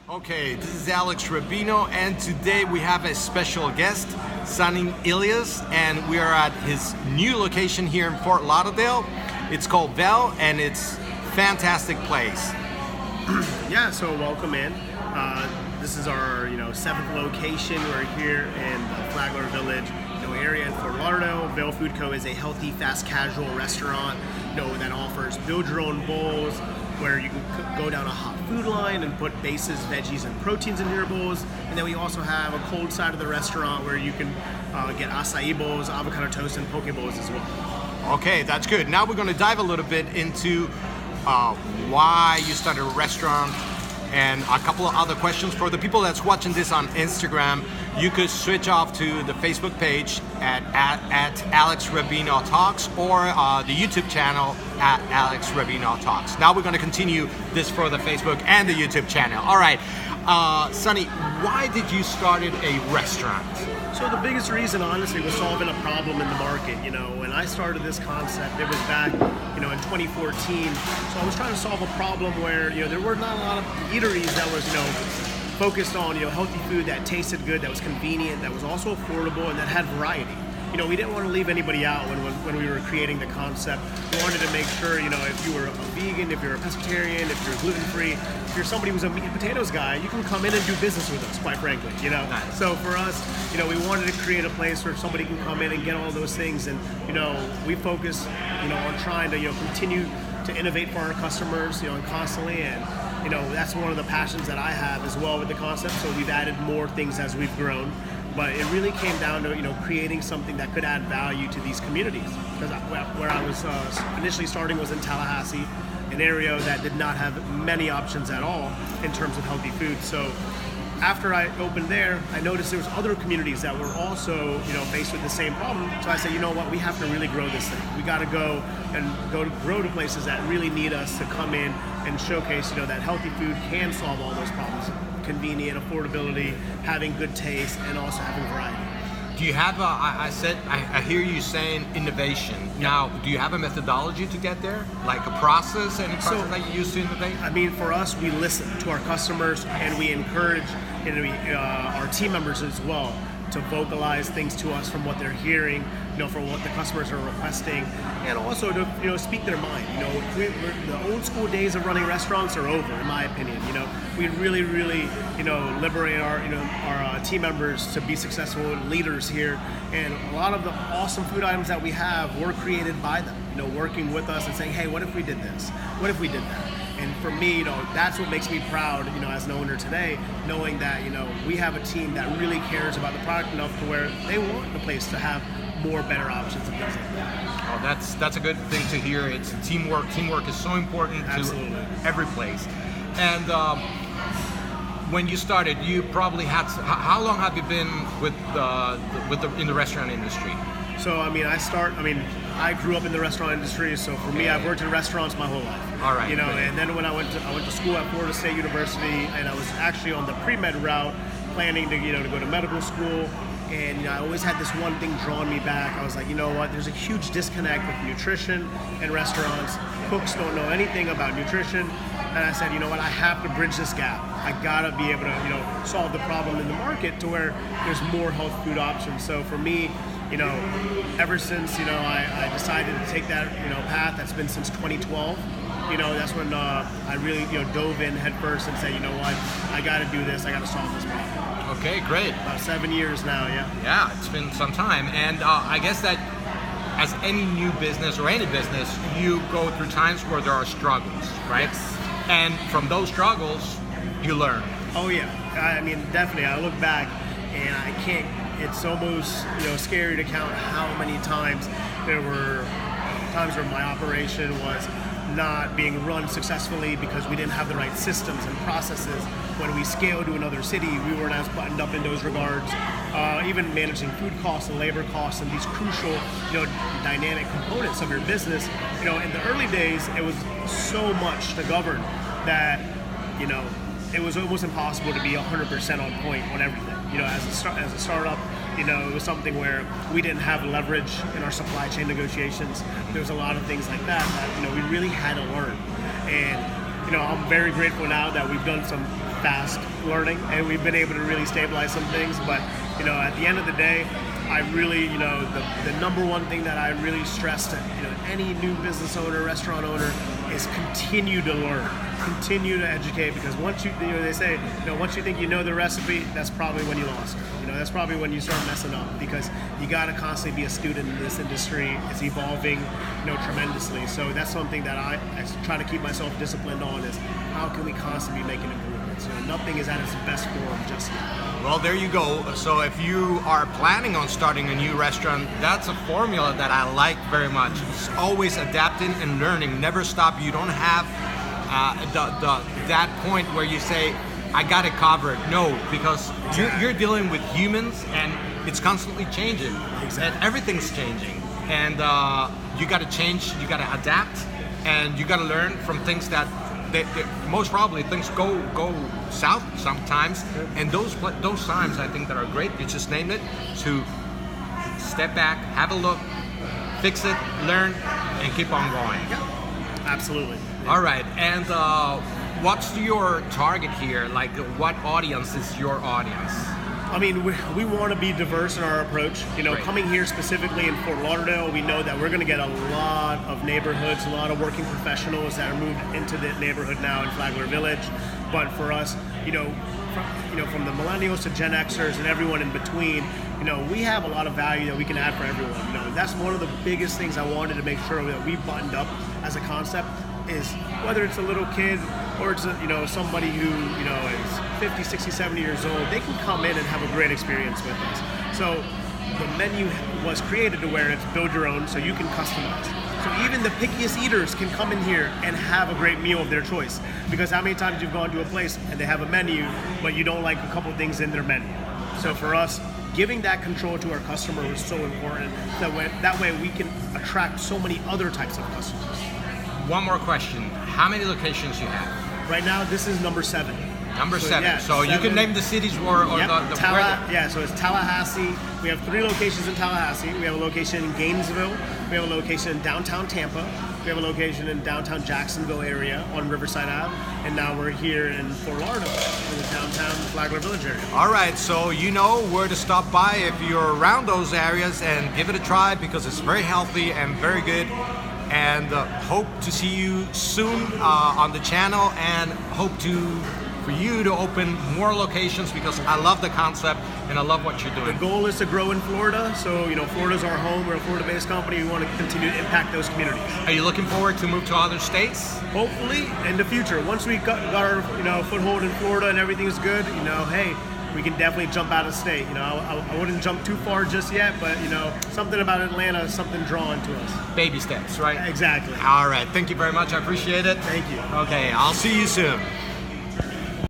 Okay, this is Alex Rabino, and today we have a special guest, Sunny Ilyas, and we are at his new location here in Fort Lauderdale. It's called Vale, and it's a fantastic place. Yeah, so welcome in. This is our seventh location. We're here in the Flagler Village area in Fort Lauderdale. Vale Food Co is a healthy, fast casual restaurant that offers build your own bowls, where you can go down a hot food line and put bases, veggies, and proteins into your bowls. And then we also have a cold side of the restaurant where you can get acai bowls, avocado toast, and poke bowls as well. Okay, that's good. Now we're going to dive a little bit into why you started a restaurant and a couple of other questions. For the people that's watching this on Instagram, you could switch off to the Facebook page at Alex Rabino Talks, or the YouTube channel at Alex Rabino Talks. Now we're going to continue this for the Facebook and the YouTube channel. All right, Sunny, why did you start a restaurant? So the biggest reason, honestly, was solving a problem in the market. When I started this concept, it was back, in 2014. So I was trying to solve a problem where, there were not a lot of eateries that was, focused on, healthy food that tasted good, that was convenient, that was also affordable, and that had variety. We didn't want to leave anybody out when we were creating the concept. We wanted to make sure, if you were a vegan, if you're a pescatarian, if you're gluten-free, if you're somebody who's a meat and potatoes guy, you can come in and do business with us, quite frankly, Nice. So for us, we wanted to create a place where somebody can come in and get all those things, and, we focus, on trying to, continue to innovate for our customers, and constantly, and, that's one of the passions that I have as well with the concept, so we've added more things as we've grown. But it really came down to creating something that could add value to these communities. Because where I was initially starting was in Tallahassee, an area that did not have many options at all in terms of healthy food. So after I opened there, I noticed there was other communities that were also faced with the same problem. So I said, you know what, we have to really grow this thing. We got to go to grow to places that really need us to come in and showcase that healthy food can solve all those problems. Convenient, affordability, having good taste, and also having variety. Do you have I hear you saying innovation. Now, do you have a methodology to get there? Like a process, any process that you use to innovate? I mean, for us, we listen to our customers and we encourage our team members as well to vocalize things to us from what they're hearing, from what the customers are requesting, and also to speak their mind. The old school days of running restaurants are over, in my opinion. We really liberate our team members to be successful leaders here, and a lot of the awesome food items that we have were created by them. Working with us and saying, hey, what if we did this? What if we did that? And for me, that's what makes me proud, as an owner today, knowing that, we have a team that really cares about the product enough to where they want the place to have more better options and things like that. Oh, that's a good thing to hear. It's teamwork. Teamwork is so important Absolutely. to every place. And when you started, you probably had. How long have you been in the restaurant industry? So I grew up in the restaurant industry. So for me, I've worked in restaurants my whole life. All right. And then when I went to school at Florida State University, and I was actually on the pre-med route, planning to go to medical school. And I always had this one thing drawing me back. I was like, you know what? There's a huge disconnect with nutrition and restaurants. Cooks don't know anything about nutrition. And I said, you know what? I have to bridge this gap. I gotta be able to, solve the problem in the market to where there's more health food options. So for me, ever since I decided to take that path, that's been since 2012. That's when I really dove in head first and said, you know what? I gotta do this. I gotta solve this problem. Okay, great. About 7 years now, yeah. Yeah, it's been some time, and I guess that as any new business or any business, you go through times where there are struggles, right? Yes. And from those struggles, you learn. Oh yeah, I mean definitely. I look back and I can't. It's almost scary to count how many times there were times where my operation was not being run successfully because we didn't have the right systems and processes. When we scaled to another city, we weren't as buttoned up in those regards. Even managing food costs and labor costs and these crucial, dynamic components of your business. In the early days, it was so much to govern that, it was almost impossible to be 100% on point on everything. As a startup, it was something where we didn't have leverage in our supply chain negotiations. There was a lot of things like that we really had to learn. And I'm very grateful now that we've done some fast learning and we've been able to really stabilize some things. But at the end of the day, I really, the number one thing that I really stress to any new business owner, restaurant owner, is continue to learn, continue to educate, because once they say, once you think you know the recipe, that's probably when you lost. That's probably when you start messing up, because you got to constantly be a student in this industry. It's evolving, tremendously. So that's something that I try to keep myself disciplined on, is how can we constantly be making improvements? Nothing is at its best form just yet. Well, there you go. So if you are planning on starting a new restaurant, that's a formula that I like very much. It's always adapting and learning, never stop. You don't have that point where you say, I got it covered. No, because you're dealing with humans and it's constantly changing. Exactly. And everything's changing. And you got to change, you got to adapt, and you got to learn from things that most probably things go south sometimes, and those times I think that are great. You just named it, to step back, have a look, fix it, learn, and keep on going. Yeah, absolutely. All right, and what's your target here? Like, what audience is your audience? I mean, we want to be diverse in our approach. Right. Coming here specifically in Fort Lauderdale, we know that we're going to get a lot of neighborhoods, a lot of working professionals that are moved into the neighborhood now in Flagler Village. But for us, from the millennials to Gen Xers and everyone in between, we have a lot of value that we can add for everyone. That's one of the biggest things I wanted to make sure that we buttoned up as a concept, is whether it's a little kid or it's somebody who is 50, 60, 70 years old, they can come in and have a great experience with us. So the menu was created to where it's build your own, so you can customize. So even the pickiest eaters can come in here and have a great meal of their choice. Because how many times you've gone to a place and they have a menu, but you don't like a couple things in their menu? So for us, giving that control to our customer was so important. That way we can attract so many other types of customers. One more question. How many locations you have? Right now, this is number 7. Number 7. Yeah, so 7. you can name the cities or Yep. where So it's Tallahassee. We have 3 locations in Tallahassee. We have a location in Gainesville. We have a location in downtown Tampa. We have a location in downtown Jacksonville area on Riverside Ave. And now we're here in Fort Lauderdale, in the downtown Flagler Village area. All right, so you know where to stop by if you're around those areas, and give it a try, because it's very healthy and very good. And hope to see you soon on the channel, and hope for you to open more locations, because I love the concept and I love what you're doing. The goal is to grow in Florida, so Florida's our home. We're a Florida-based company. We want to continue to impact those communities. Are you looking forward to move to other states? Hopefully, in the future, once we got our foothold in Florida and everything's good, hey, we can definitely jump out of state. I wouldn't jump too far just yet, but something about Atlanta is something drawn to us. Baby steps, right? Exactly. All right, thank you very much. I appreciate it. Thank you. Okay, I'll see you soon.